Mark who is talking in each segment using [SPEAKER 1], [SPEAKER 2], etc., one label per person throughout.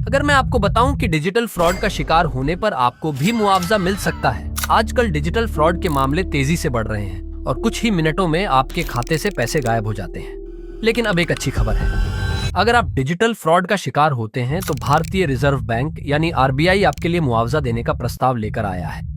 [SPEAKER 1] अगर मैं आपको बताऊं कि डिजिटल फ्रॉड का शिकार होने पर आपको भी मुआवजा मिल सकता है। आजकल डिजिटल फ्रॉड के मामले तेजी से बढ़ रहे हैं और कुछ ही मिनटों में आपके खाते से पैसे गायब हो जाते हैं। लेकिन अब एक अच्छी खबर है, अगर आप डिजिटल फ्रॉड का शिकार होते हैं तो भारतीय रिजर्व बैंक यानी आरबीआई आपके लिए मुआवजा देने का प्रस्ताव लेकर आया है।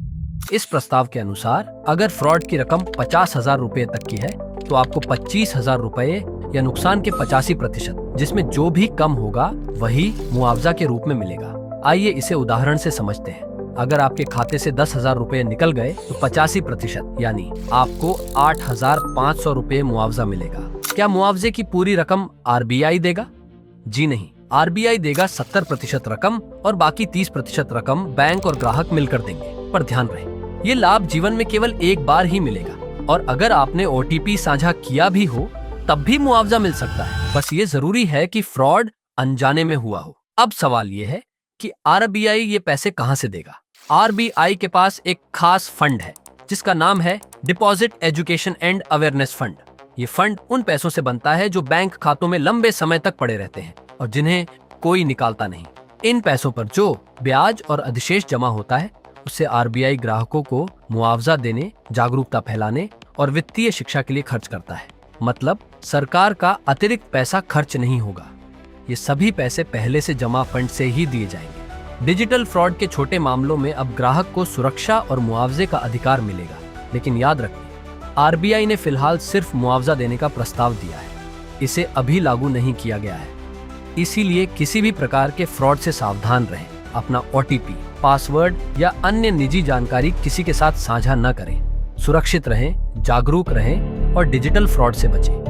[SPEAKER 1] इस प्रस्ताव के अनुसार अगर फ्रॉड की रकम 50,000 रुपए तक की है तो आपको 25,000 रुपए या नुकसान के 85%, जिसमें जो भी कम होगा वही मुआवजा के रूप में मिलेगा। आइए इसे उदाहरण से समझते हैं। अगर आपके खाते से 10,000 रुपए निकल गए तो 85% यानी आपको 8,500 रुपए मुआवजा मिलेगा। क्या मुआवजे की पूरी रकम आरबीआई देगा? जी नहीं, आरबीआई देगा 70% रकम और बाकी 30% रकम बैंक और ग्राहक मिलकर देंगे। पर ध्यान रहे, ये लाभ जीवन में केवल एक बार ही मिलेगा और अगर आपने ओटीपी साझा किया भी हो तब भी मुआवजा मिल सकता है। बस ये जरूरी है कि फ्रॉड अनजाने में हुआ हो। अब सवाल ये है कि आरबीआई ये पैसे कहां से देगा? आरबीआई के पास एक खास फंड है जिसका नाम है deposit education and awareness fund. ये फंड उन पैसों से बनता है जो बैंक खातों में लंबे समय तक पड़े रहते हैं और जिन्हें कोई निकालता नहीं। इन पैसों पर जो ब्याज और अधिशेष जमा होता है उससे आरबीआई ग्राहकों को मुआवजा देने, जागरूकता फैलाने और वित्तीय शिक्षा के लिए खर्च करता है। मतलब सरकार का अतिरिक्त पैसा खर्च नहीं होगा। ये सभी पैसे पहले से जमा फंड से ही दिए जाएंगे। डिजिटल फ्रॉड के छोटे मामलों में अब ग्राहक को सुरक्षा और मुआवजे का अधिकार मिलेगा। लेकिन याद रखें, आरबीआई ने फिलहाल सिर्फ मुआवजा देने का प्रस्ताव दिया है, इसे अभी लागू नहीं किया गया है। इसीलिए किसी भी प्रकार के फ्रॉड से सावधान रहें। अपना ओटीपी, पासवर्ड या अन्य निजी जानकारी किसी के साथ साझा न करें। सुरक्षित रहें, जागरूक रहें और डिजिटल फ्रॉड से बचें।